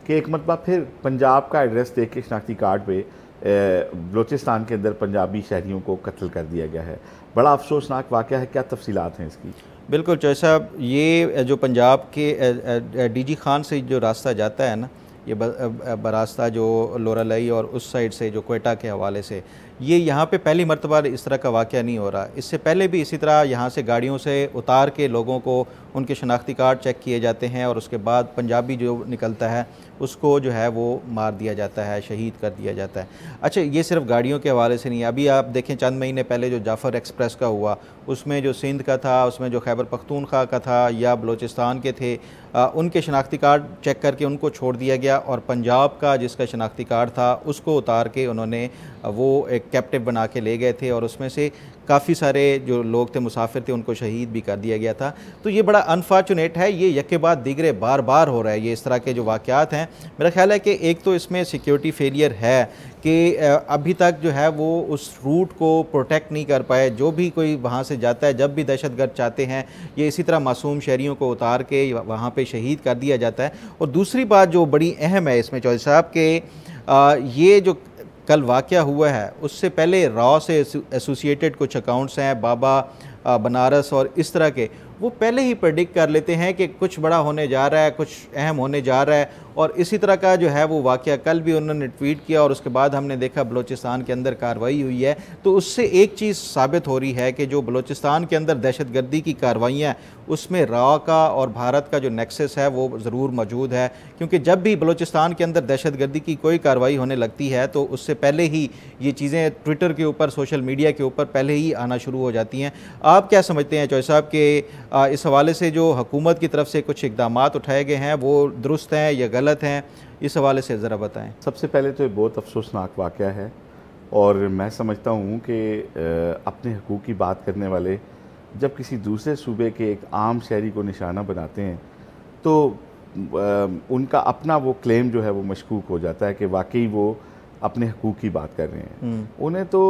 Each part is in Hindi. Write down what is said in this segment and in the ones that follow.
कि एक मरतबा फिर पंजाब का एड्रेस देख के शनाख्ती कार्ड पे बलूचिस्तान के अंदर पंजाबी शहरियों को कत्ल कर दिया गया है। बड़ा अफसोसनाक वाक़या है, क्या तफसीलात हैं इसकी? बिल्कुल चौधरी साहब, ये जो पंजाब के डीजी खान से जो रास्ता जाता है ना, ये रास्ता जो लोरालई और उस साइड से जो क्वेटा के हवाले से, ये यहाँ पे पहली मर्तबा इस तरह का वाक़या नहीं हो रहा। इससे पहले भी इसी तरह यहाँ से गाड़ियों से उतार के लोगों को उनके शनाख्ती कार्ड चेक किए जाते हैं और उसके बाद पंजाबी जो निकलता है उसको जो है वो मार दिया जाता है, शहीद कर दिया जाता है। अच्छा, ये सिर्फ गाड़ियों के हवाले से नहीं है। अभी आप देखें चंद महीने पहले जो जाफ़र एक्सप्रेस का हुआ, उसमें जो सिंध का था, उसमें जो खैबर पख्तूनख्वा का था या बलूचिस्तान के थे, उनके शनाख्ती कार्ड चेक करके उनको छोड़ दिया गया और पंजाब का जिसका शनाख्ती कार्ड था उसको उतार के उन्होंने वो एक कैप्टिव बना के ले गए थे और उसमें से काफ़ी सारे जो लोग थे, मुसाफिर थे, उनको शहीद भी कर दिया गया था। तो ये बड़ा अनफॉर्चुनेट है, ये यके बाद दिगरे बार बार हो रहा है। ये इस तरह के जो वाक़यात हैं, मेरा ख्याल है कि एक तो इसमें सिक्योरिटी फेलियर है कि अभी तक जो है वो उस रूट को प्रोटेक्ट नहीं कर पाए। जो भी कोई वहाँ से जाता है, जब भी दहशतगर्द चाहते हैं, ये इसी तरह मासूम शहरियों को उतार के वहाँ पे शहीद कर दिया जाता है। और दूसरी बात जो बड़ी अहम है इसमें चौधरी साहब के, ये जो कल वाक़या हुआ है उससे पहले रॉ से एसोसिएटेड कुछ अकाउंट्स हैं, बाबा बनारस और इस तरह के, वो पहले ही प्रेडिक्ट कर लेते हैं कि कुछ बड़ा होने जा रहा है, कुछ अहम होने जा रहा है। और इसी तरह का जो है वो वाक़या कल भी उन्होंने ट्वीट किया और उसके बाद हमने देखा बलूचिस्तान के अंदर कार्रवाई हुई है। तो उससे एक चीज़ साबित हो रही है कि जो बलूचिस्तान के अंदर दहशतगर्दी की कार्रवाइयाँ, उसमें रॉ का और भारत का जो नेक्सस है वो ज़रूर मौजूद है। क्योंकि जब भी बलूचिस्तान के अंदर दहशतगर्दी की कोई कार्रवाई होने लगती है तो उससे पहले ही ये चीज़ें ट्विटर के ऊपर, सोशल मीडिया के ऊपर पहले ही आना शुरू हो जाती हैं। आप क्या समझते हैं चौधरी साहब के इस हवाले से जो हुकूमत की तरफ से कुछ इक़दामात उठाए गए हैं वो दुरुस्त हैं या गलत हैं? इस हवाले से ज़रा बताएं। सबसे पहले तो ये बहुत अफसोसनाक वाक़या है और मैं समझता हूँ कि अपने हकूक़ की बात करने वाले जब किसी दूसरे सूबे के एक आम शहरी को निशाना बनाते हैं तो उनका अपना वो क्लेम जो है वो मशकूक हो जाता है कि वाकई वो अपने हकूक़ की बात कर रहे हैं। उन्हें तो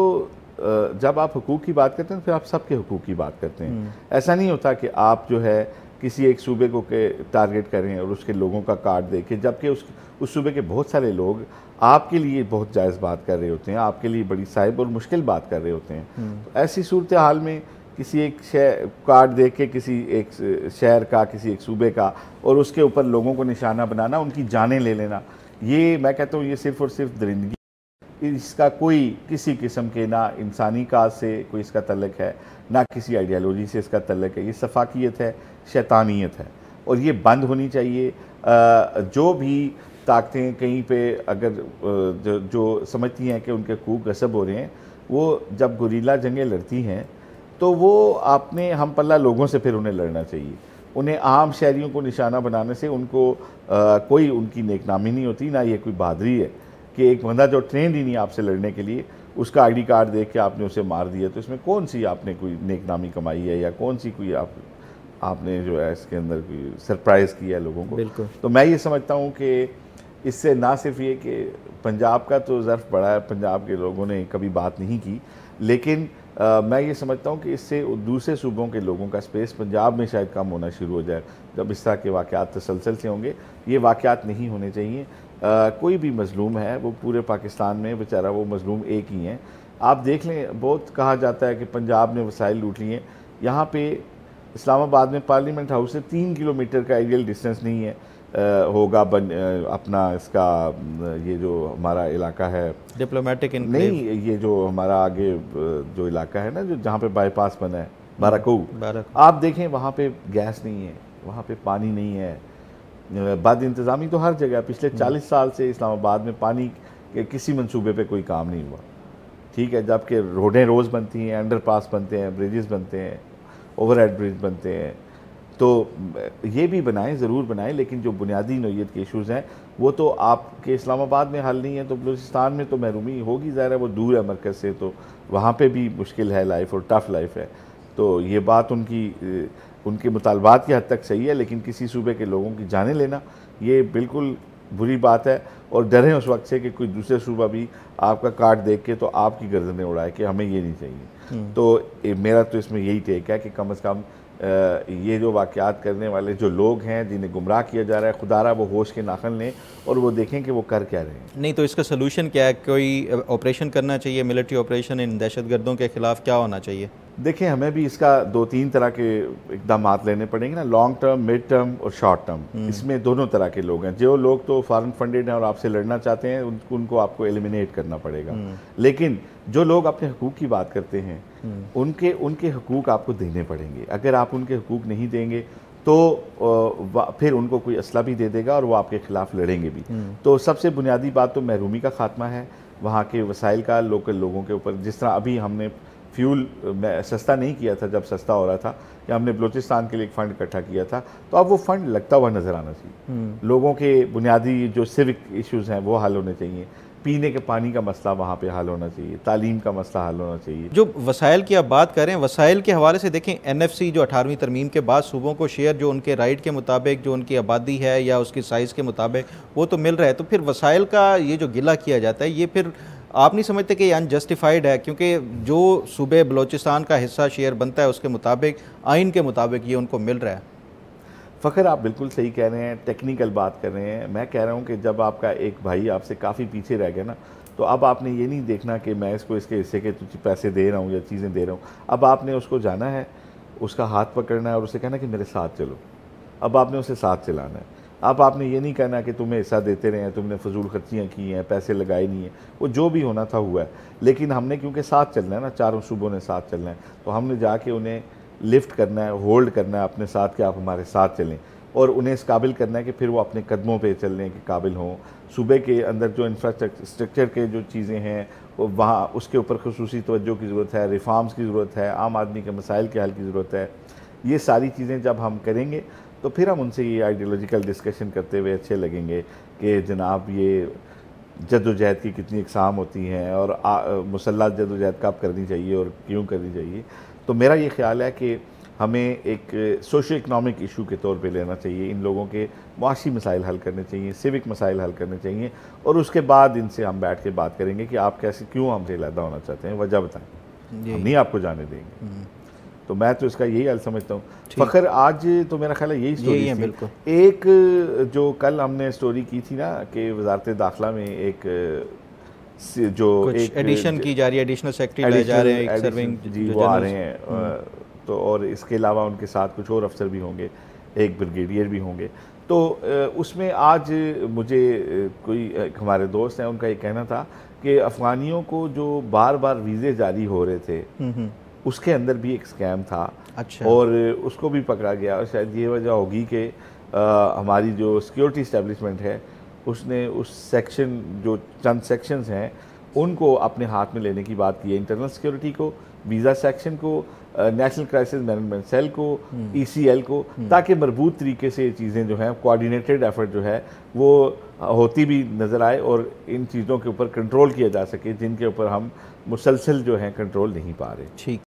जब आप हकूक़ की बात करते हैं फिर आप सबके हकूक़ की बात करते हैं। ऐसा नहीं होता कि आप जो है किसी एक सूबे को के टारगेट करें और उसके लोगों का कार्ड देखें, जबकि उस सूबे के बहुत सारे लोग आपके लिए बहुत जायज़ बात कर रहे होते हैं, आपके लिए बड़ी साहिब और मुश्किल बात कर रहे होते हैं। तो ऐसी सूरत हाल में किसी एक कार्ड देख के किसी एक शहर का, किसी एक सूबे का और उसके ऊपर लोगों को निशाना बनाना, उनकी जानें ले लेना, ये मैं कहता हूँ ये सिर्फ़ और सिर्फ दरिंदगी, इसका कोई किसी किस्म के ना इंसानी काज से कोई इसका तल्लक है, ना किसी आइडियालॉजी से इसका तल्लक है। ये सफाकियत है, शैतानियत है और ये बंद होनी चाहिए। जो भी ताकतें कहीं पे अगर जो समझती हैं कि उनके हकूक़ गसब हो रहे हैं, वो जब गुरीला जंगें लड़ती हैं तो वो आपने हम पल्ला लोगों से फिर उन्हें लड़ना चाहिए। उन्हें आम शहरियों को निशाना बनाने से उनको कोई उनकी नेकनामी नहीं होती, ना ये कोई बहादुरी है कि एक बंदा जो ट्रेंड ही नहीं आपसे लड़ने के लिए, उसका आईडी कार्ड देख के आपने उसे मार दिया, तो इसमें कौन सी आपने कोई नेकनामी कमाई है या कौन सी कोई आपने जो है इसके अंदर कोई सरप्राइज़ किया है लोगों को। बिल्कुल। तो मैं ये समझता हूँ कि इससे ना सिर्फ ये कि पंजाब का तो ज़र्फ बड़ा है, पंजाब के लोगों ने कभी बात नहीं की, लेकिन मैं ये समझता हूँ कि इससे दूसरे सूबों के लोगों का स्पेस पंजाब में शायद कम होना शुरू हो जाए जब इस तरह के वाक़यात तसलसल से होंगे। ये वाक़यात नहीं होने चाहिए। कोई भी मज़लूम है वो पूरे पाकिस्तान में बेचारा वो मज़लूम एक ही है। आप देख लें, बहुत कहा जाता है कि पंजाब ने वसाइल लूट लिए। यहाँ पे इस्लामाबाद में पार्लियामेंट हाउस से 3 किलोमीटर का एरियल डिस्टेंस नहीं है होगा अपना इसका ये जो हमारा इलाका है डिप्लोमेटिक नहीं, ये जो हमारा आगे जो इलाका है ना, जो जहाँ पे बाईपास बना है बाराकू, आप देखें वहाँ पे गैस नहीं है, वहाँ पे पानी नहीं है, बद इंतज़ामी तो हर जगह। पिछले 40 साल से इस्लामाबाद में पानी के किसी मंसूबे पे कोई काम नहीं हुआ, ठीक है, जबकि रोडें रोज़ बनती हैं, अंडरपास बनते हैं, ब्रिजेस बनते हैं, ओवरहेड ब्रिज बनते हैं। तो ये भी बनाएं, ज़रूर बनाएं, लेकिन जो बुनियादी नौइयत के इशूज़ हैं वो तो आपके इस्लामाबाद में हल नहीं है, तो बलूचिस्तान में तो महरूमी होगी, ज़ाहिर है वो दूर है मरकज़ से, तो वहाँ पे भी मुश्किल है लाइफ और टफ़ लाइफ है। तो ये बात उनके मुतालबात की हद तक सही है, लेकिन किसी सूबे के लोगों की जाने लेना ये बिल्कुल बुरी बात है। और डरें उस वक्त से कि कोई दूसरे सूबा भी आपका कार्ड देख के तो आपकी गर्दनें उड़ाए कि हमें ये नहीं चाहिए। तो मेरा तो इसमें यही टेक है कि कम अज़ कम ये जो वाक़यात करने वाले जो लोग हैं जिन्हें गुमराह किया जा रहा है, खुदारा वो होश के नाखन लें और वो देखें कि वो कर क्या रहे हैं। नहीं तो इसका सलूशन क्या है? कोई ऑपरेशन करना चाहिए, मिलिट्री ऑपरेशन इन दहशतगर्दों के ख़िलाफ़ क्या होना चाहिए? देखें, हमें भी इसका 2-3 तरह के इक़दाम लेने पड़ेंगे ना, लॉन्ग टर्म, मिड टर्म और शॉर्ट टर्म। इसमें दोनों तरह के लोग हैं। जो लोग तो फॉरेन फंडेड हैं और आपसे लड़ना चाहते हैं, उनको आपको एलिमिनेट करना पड़ेगा। लेकिन जो लोग अपने हकूक़ की बात करते हैं, उनके हकूक़ आपको देने पड़ेंगे। अगर आप उनके हकूक़ नहीं देंगे तो फिर उनको कोई असला भी दे देगा और वो आपके ख़िलाफ़ लड़ेंगे भी। तो सबसे बुनियादी बात तो महरूमी का ख़ात्मा है, वहाँ के वसाइल का लोकल लोगों के ऊपर। जिस तरह अभी हमने फ्यूल सस्ता नहीं किया था, जब सस्ता हो रहा था, कि हमने बलूचिस्तान के लिए एक फ़ंड इकट्ठा किया था, तो अब वो फ़ंड लगता हुआ नज़र आना चाहिए। लोगों के बुनियादी जो सिविक इश्यूज़ हैं वो हल होने चाहिए, पीने के पानी का मसला वहाँ पे हल होना चाहिए, तालीम का मसला हल होना चाहिए। जो वसाइल की आप बात करें, वसाइल के हवाले से देखें, NFC जो 18वीं तरमीम के बाद सूबों को शेयर जो उनके राइट के मुताबिक, जो उनकी आबादी है या उसकी साइज़ के मुताबिक वो तो मिल रहा है, तो फिर वसाइल का ये जो गिला किया जाता है, ये फिर आप नहीं समझते कि ये अनजस्टिफाइड है? क्योंकि जो सूबे बलोचिस्तान का हिस्सा शेयर बनता है उसके मुताबिक, आइन के मुताबिक ये उनको मिल रहा है। फ़खर, आप बिल्कुल सही कह रहे हैं, टेक्निकल बात कर रहे हैं। मैं कह रहा हूँ कि जब आपका एक भाई आपसे काफ़ी पीछे रह गया ना, तो अब आपने ये नहीं देखना कि मैं इसको इसके हिस्से के तुझे पैसे दे रहा हूँ या चीज़ें दे रहा हूँ। अब आपने उसको जाना है, उसका हाथ पकड़ना है और उसे कहना कि मेरे साथ चलो। अब आपने उसे साथ चलाना है। अब आपने ये नहीं कहना कि तुम्हें हिस्सा देते रहे हैं, तुमने फजूल खर्चियाँ की हैं, पैसे लगाए नहीं हैं। वो जो भी होना था हुआ है, लेकिन हमने क्योंकि साथ चलना है ना, चारों सूबों ने साथ चलना है, तो हमने जाके उन्हें लिफ्ट करना है, होल्ड करना है अपने साथ कि आप हमारे साथ चलें, और उन्हें इस काबिल करना है कि फिर वो अपने कदमों पे चलने के काबिल हों। सूबे के अंदर जो इंफ्रास्ट्रक्चर के जो चीज़ें हैं वो वहाँ उसके ऊपर खुसूसी तवज्जो की ज़रूरत है, रिफॉर्म्स की ज़रूरत है, आम आदमी के मसाइल के हल की ज़रूरत है। ये सारी चीज़ें जब हम करेंगे तो फिर हम उनसे ये आइडियोलॉजिकल डिस्कशन करते हुए अच्छे लगेंगे कि जनाब ये जद्दोजहद की कितनी इकसाम होती हैं और मुसल्लह जद्दोजहद कब करनी चाहिए और क्यों करनी चाहिए। तो मेरा ये ख्याल है कि हमें एक सोशो इकनॉमिक इशू के तौर पे लेना चाहिए, इन लोगों के मुआशी मसाइल हल करने चाहिए, सिविक मसाइल हल करने चाहिए, और उसके बाद इनसे हम बैठ के बात करेंगे कि आप कैसे, क्यों हमसे अलहदा होना चाहते हैं, वजह बताएं, हम नहीं आपको जाने देंगे। तो मैं तो इसका यही हल समझता हूँ। फ़खर, आज तो मेरा ख्याल है यही स्टोरी है। बिल्कुल। एक जो कल हमने स्टोरी की थी ना कि वजारत दाखिला में एक जो एक एडिशन की जा रही है, एडिशनल सेक्रेटरी ले जा रहे हैं, एक सर्विंग जी वो आ रहे हैं, तो और इसके अलावा उनके साथ कुछ और अफसर भी होंगे, एक ब्रिगेडियर भी होंगे। तो उसमें आज मुझे कोई हमारे दोस्त हैं, उनका ये कहना था कि अफ़गानियों को जो बार बार वीज़े जारी हो रहे थे उसके अंदर भी एक स्कैम था। अच्छा। और उसको भी पकड़ा गया, और शायद ये वजह होगी कि हमारी जो सिक्योरिटी इस्टेब्लिशमेंट है उसने उस सेक्शन, जो चंद सेक्शंस हैं उनको अपने हाथ में लेने की बात की है, इंटरनल सिक्योरिटी को, वीज़ा सेक्शन को, नेशनल क्राइसिस मैनेजमेंट सेल को, ECL को, ताकि मरबूत तरीके से ये चीज़ें जो हैं, कोऑर्डिनेटेड एफर्ट जो है वो होती भी नज़र आए और इन चीज़ों के ऊपर कंट्रोल किया जा सके जिनके ऊपर हम मुसलसल जो हैं कंट्रोल नहीं पा रहे। ठीक।